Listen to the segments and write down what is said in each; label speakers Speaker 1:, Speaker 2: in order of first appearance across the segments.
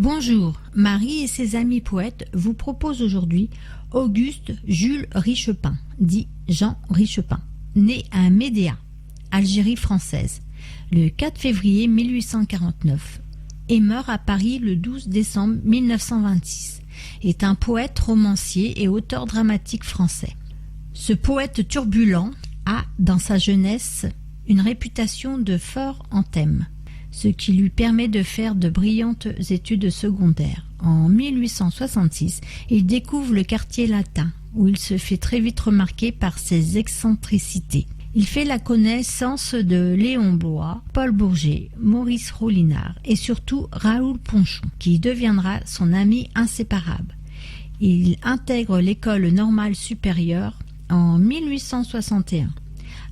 Speaker 1: Bonjour, Marie et ses amis poètes vous proposent aujourd'hui Auguste Jules Richepin, dit Jean Richepin, né à Médéa, Algérie française, le 4 février 1849 et meurt à Paris le 12 décembre 1926, est un poète, romancier et auteur dramatique français. Ce poète turbulent a, dans sa jeunesse, une réputation de fort en thème, ce qui lui permet de faire de brillantes études secondaires. En 1866, il découvre le quartier latin, où il se fait très vite remarquer par ses excentricités. Il fait la connaissance de Léon Bloy, Paul Bourget, Maurice Rollinat et surtout Raoul Ponchon, qui deviendra son ami inséparable. Il intègre l'école normale supérieure en 1861,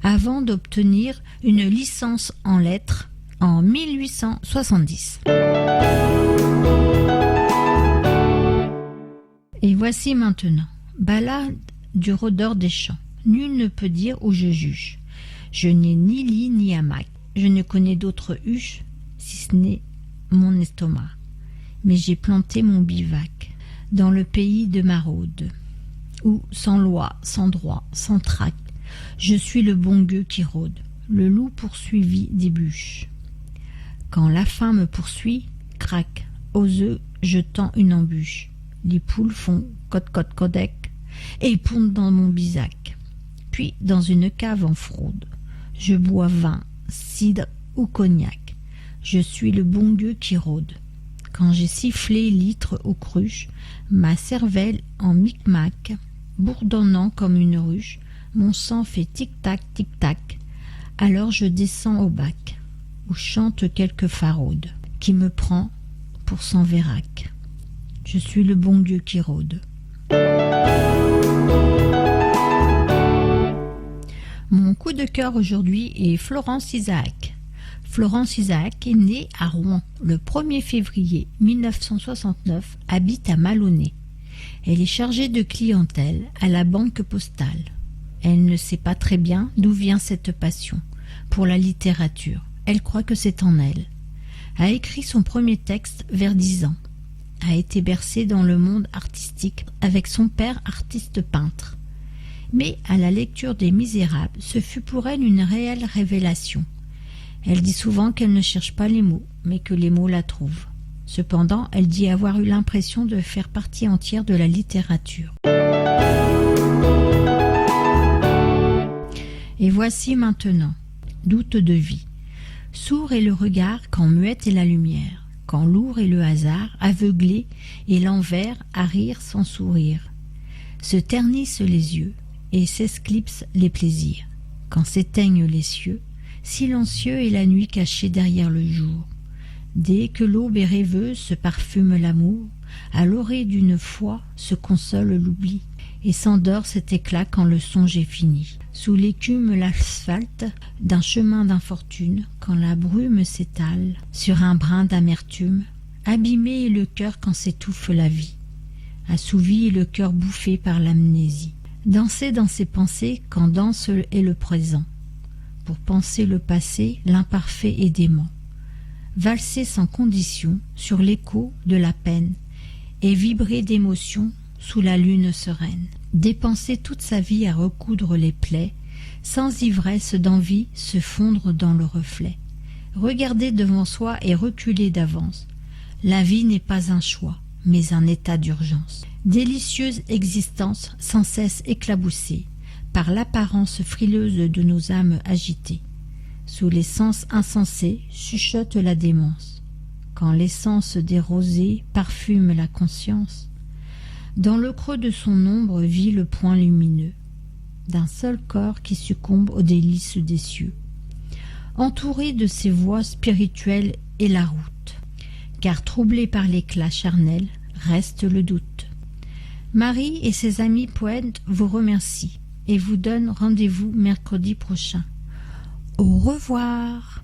Speaker 1: avant d'obtenir une licence en lettres en 1870. Et voici maintenant, ballade du rôdeur des champs. Nul ne peut dire où je juge. Je n'ai ni lit ni hamac. Je ne connais d'autre huche, si ce n'est mon estomac. Mais j'ai planté mon bivac dans le pays de maraude, où, sans loi, sans droit, sans trac, je suis le bon gueux qui rôde. Le loup poursuivi des bûches. Quand la faim me poursuit, crac, aux œufs je tends une embûche. Les poules font code-code-codec et pondent dans mon bisac. Puis, dans une cave en fraude, je bois vin, cidre ou cognac. Je suis le bon gueux qui rôde. Quand j'ai sifflé litre aux cruches, ma cervelle en micmac, bourdonnant comme une ruche, mon sang fait tic-tac, tic-tac. Alors je descends au bac, où chante quelque faraude, qui me prend pour son vérac. Je suis le bon gueux qui rôde. Mon coup de cœur aujourd'hui est Florence Isaac. Florence Isaac est née à Rouen le 1er février 1969, habite à Maloney. Elle est chargée de clientèle à la banque postale. Elle ne sait pas très bien d'où vient cette passion pour la littérature. Elle croit que c'est en elle. A écrit son premier texte vers 10 ans. A été bercée dans le monde artistique avec son père artiste peintre. Mais à la lecture des Misérables, ce fut pour elle une réelle révélation. Elle dit souvent qu'elle ne cherche pas les mots, mais que les mots la trouvent. Cependant, elle dit avoir eu l'impression de faire partie entière de la littérature. Et voici maintenant, doute de vie. Sourd est le regard quand muette est la lumière, quand lourd est le hasard, aveuglé et l'envers à rire sans sourire. Se ternissent les yeux et s'esclipsent les plaisirs, quand s'éteignent les cieux, silencieux est la nuit cachée derrière le jour. Dès que l'aube est rêveuse se parfume l'amour, à l'orée d'une foi se console l'oubli, et s'endort cet éclat quand le songe est fini. Sous l'écume l'asphalte d'un chemin d'infortune, quand la brume s'étale sur un brin d'amertume, abîmé est le cœur quand s'étouffe la vie, assouvi est le cœur bouffé par l'amnésie. Danser dans ses pensées quand danse est le présent, pour penser le passé, l'imparfait et dément. Valser sans condition sur l'écho de la peine et vibrer d'émotion sous la lune sereine. Dépenser toute sa vie à recoudre les plaies, sans ivresse d'envie se fondre dans le reflet. Regarder devant soi et reculer d'avance. La vie n'est pas un choix, mais un état d'urgence. Délicieuse existence sans cesse éclaboussée par l'apparence frileuse de nos âmes agitées. Sous les sens insensés chuchote la démence. Quand l'essence des rosées parfume la conscience, dans le creux de son ombre vit le point lumineux d'un seul corps qui succombe aux délices des cieux. Entouré de ses voix spirituelles est la route, car troublée par l'éclat charnel reste le doute. Marie et ses amis poètes vous remercient et vous donnent rendez-vous mercredi prochain. Au revoir.